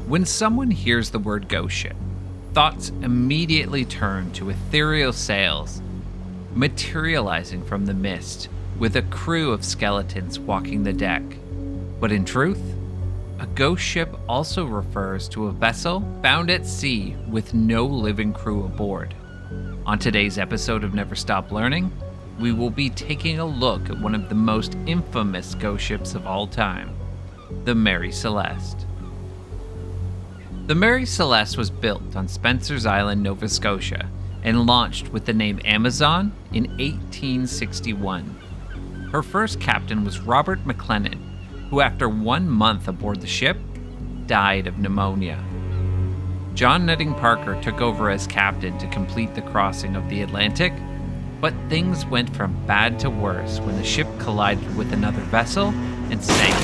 When someone hears the word ghost ship, thoughts immediately turn to ethereal sails, materializing from the mist, with a crew of skeletons walking the deck. But in truth, a ghost ship also refers to a vessel found at sea with no living crew aboard. On today's episode of Never Stop Learning, we will be taking a look at one of the most infamous ghost ships of all time, the Mary Celeste. The Mary Celeste was built on Spencer's Island, Nova Scotia, and launched with the name Amazon in 1861. Her first captain was Robert McLennan, who after 1 month aboard the ship, died of pneumonia. John Nutting Parker took over as captain to complete the crossing of the Atlantic, but things went from bad to worse when the ship collided with another vessel and sank.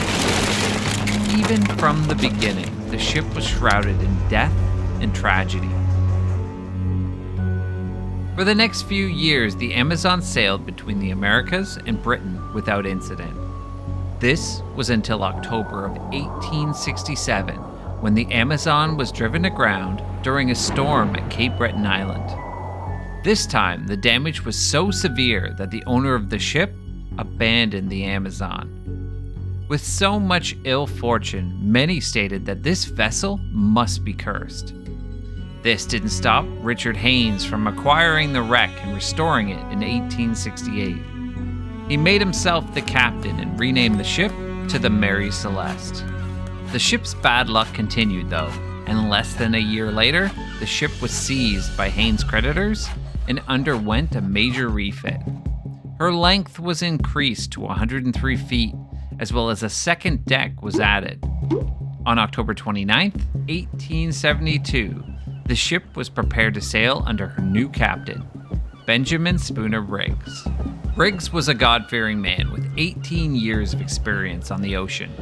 Even from the beginning, the ship was shrouded in death and tragedy. For the next few years, the Amazon sailed between the Americas and Britain without incident. This was until October of 1867, when the Amazon was driven aground during a storm at Cape Breton Island. This time, the damage was so severe that the owner of the ship abandoned the Amazon. With so much ill fortune, many stated that this vessel must be cursed. This didn't stop Richard Haynes from acquiring the wreck and restoring it in 1868. He made himself the captain and renamed the ship to the Mary Celeste. The ship's bad luck continued though, and less than a year later, the ship was seized by Haynes' creditors and underwent a major refit. Her length was increased to 103 feet, as well as a second deck was added. On October 29, 1872, the ship was prepared to sail under her new captain, Benjamin Spooner Briggs. Briggs was a God-fearing man with 18 years of experience on the ocean.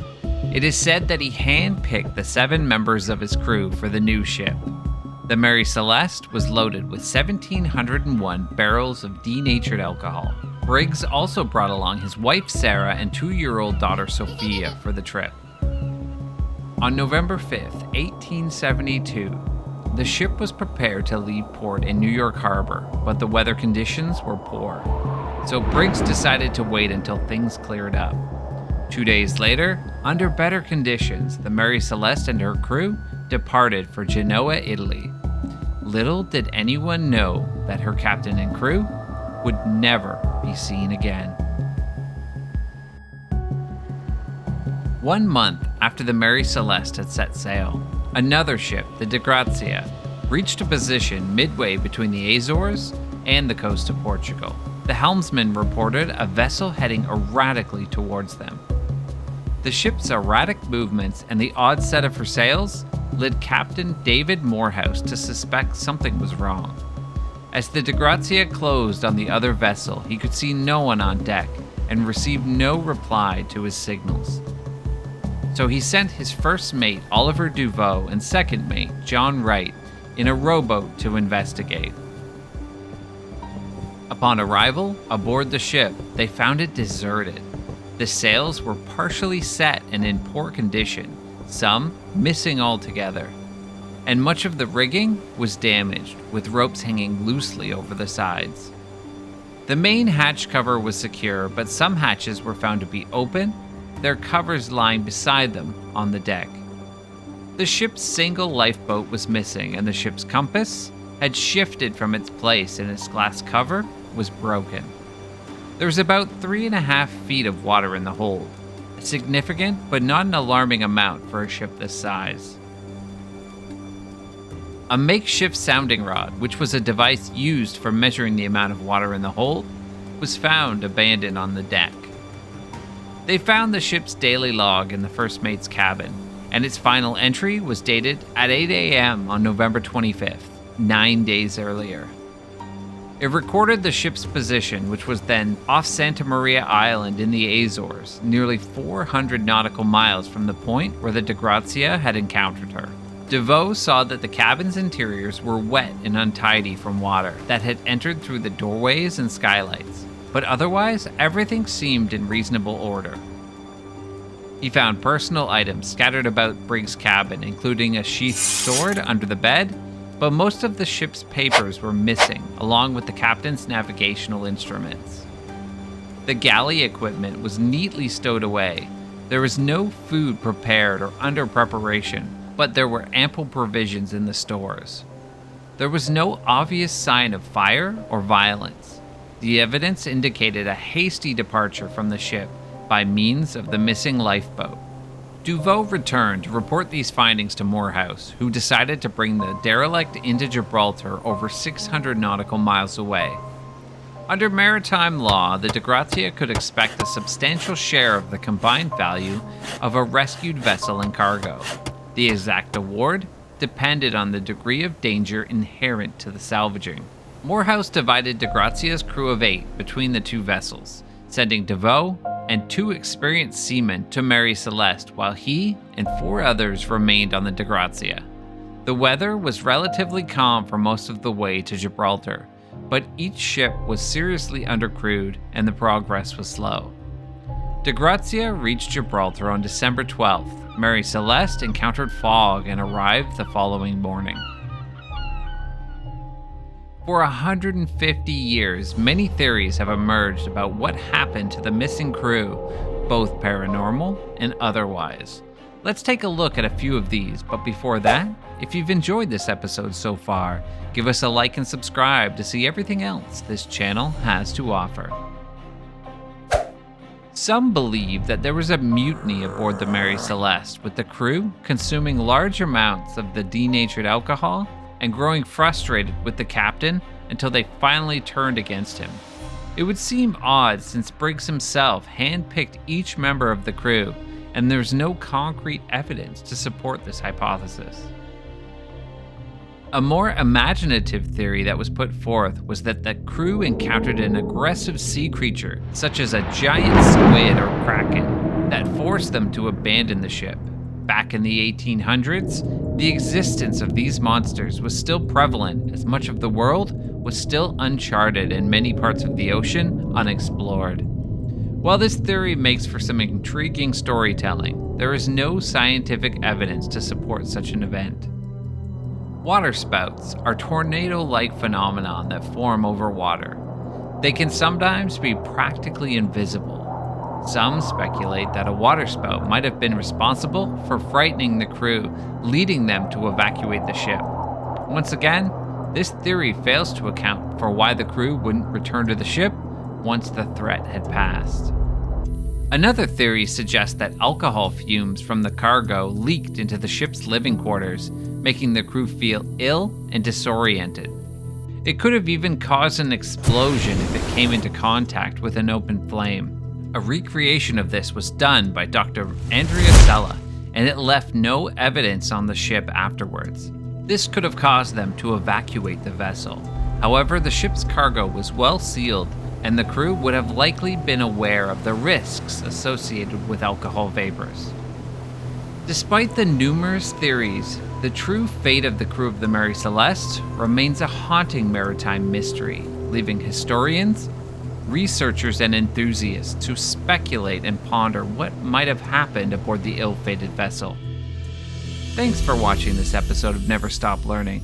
It is said that he handpicked the 7 members of his crew for the new ship. The Mary Celeste was loaded with 1,701 barrels of denatured alcohol. Briggs also brought along his wife Sarah and 2-year-old daughter Sophia for the trip. On November 5, 1872, the ship was prepared to leave port in New York Harbor, but the weather conditions were poor. So Briggs decided to wait until things cleared up. 2 days later, under better conditions, the Mary Celeste and her crew departed for Genoa, Italy. Little did anyone know that her captain and crew would never be seen again. 1 month after the Mary Celeste had set sail, another ship, the De Grazia, reached a position midway between the Azores and the coast of Portugal. The helmsman reported a vessel heading erratically towards them. The ship's erratic movements and the odd set of her sails led Captain David Morehouse to suspect something was wrong. As the De Grazia closed on the other vessel, he could see no one on deck and received no reply to his signals. So he sent his first mate, Oliver Duveau, and second mate, John Wright, in a rowboat to investigate. Upon arrival aboard the ship, they found it deserted. The sails were partially set and in poor condition, some missing altogether, and much of the rigging was damaged, with ropes hanging loosely over the sides. The main hatch cover was secure, but some hatches were found to be open, their covers lying beside them on the deck. The ship's single lifeboat was missing, and the ship's compass had shifted from its place and its glass cover was broken. There was about 3.5 feet of water in the hold, a significant but not an alarming amount for a ship this size. A makeshift sounding rod, which was a device used for measuring the amount of water in the hold, was found abandoned on the deck. They found the ship's daily log in the first mate's cabin, and its final entry was dated at 8 a.m. on November 25th, 9 days earlier. It recorded the ship's position, which was then off Santa Maria Island in the Azores, nearly 400 nautical miles from the point where the De Grazia had encountered her. Duveau saw that the cabin's interiors were wet and untidy from water that had entered through the doorways and skylights, but otherwise everything seemed in reasonable order. He found personal items scattered about Briggs' cabin, including a sheathed sword under the bed, but most of the ship's papers were missing, along with the captain's navigational instruments. The galley equipment was neatly stowed away. There was no food prepared or under preparation, but there were ample provisions in the stores. There was no obvious sign of fire or violence. The evidence indicated a hasty departure from the ship by means of the missing lifeboat. Duveau returned to report these findings to Morehouse, who decided to bring the derelict into Gibraltar over 600 nautical miles away. Under maritime law, the de Grazia could expect a substantial share of the combined value of a rescued vessel and cargo. The exact award depended on the degree of danger inherent to the salvaging. Morehouse divided de Grazia's crew of 8 between the two vessels, sending Duveau and 2 experienced seamen to Mary Celeste, while he and 4 others remained on the de Grazia. The weather was relatively calm for most of the way to Gibraltar, but each ship was seriously undercrewed and the progress was slow. De Grazia reached Gibraltar on December 12th. Mary Celeste encountered fog and arrived the following morning. For 150 years, many theories have emerged about what happened to the missing crew, both paranormal and otherwise. Let's take a look at a few of these, but before that, if you've enjoyed this episode so far, give us a like and subscribe to see everything else this channel has to offer. Some believe that there was a mutiny aboard the Mary Celeste, with the crew consuming large amounts of the denatured alcohol and growing frustrated with the captain until they finally turned against him. It would seem odd since Briggs himself handpicked each member of the crew, and there's no concrete evidence to support this hypothesis. A more imaginative theory that was put forth was that the crew encountered an aggressive sea creature, such as a giant squid or kraken, that forced them to abandon the ship. Back in the 1800s, the existence of these monsters was still prevalent, as much of the world was still uncharted and many parts of the ocean unexplored. While this theory makes for some intriguing storytelling, there is no scientific evidence to support such an event. Waterspouts are tornado-like phenomena that form over water. They can sometimes be practically invisible. Some speculate that a waterspout might have been responsible for frightening the crew, leading them to evacuate the ship. Once again, this theory fails to account for why the crew wouldn't return to the ship once the threat had passed. Another theory suggests that alcohol fumes from the cargo leaked into the ship's living quarters, making the crew feel ill and disoriented. It could have even caused an explosion if it came into contact with an open flame. A recreation of this was done by Dr. Andrea Sella, and it left no evidence on the ship afterwards. This could have caused them to evacuate the vessel. However, the ship's cargo was well sealed, and the crew would have likely been aware of the risks associated with alcohol vapors. Despite the numerous theories, the true fate of the crew of the Mary Celeste remains a haunting maritime mystery, leaving historians, researchers, and enthusiasts to speculate and ponder what might have happened aboard the ill-fated vessel. Thanks for watching this episode of Never Stop Learning.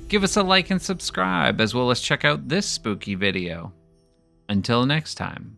Give us a like and subscribe, as well as check out this spooky video. Until next time.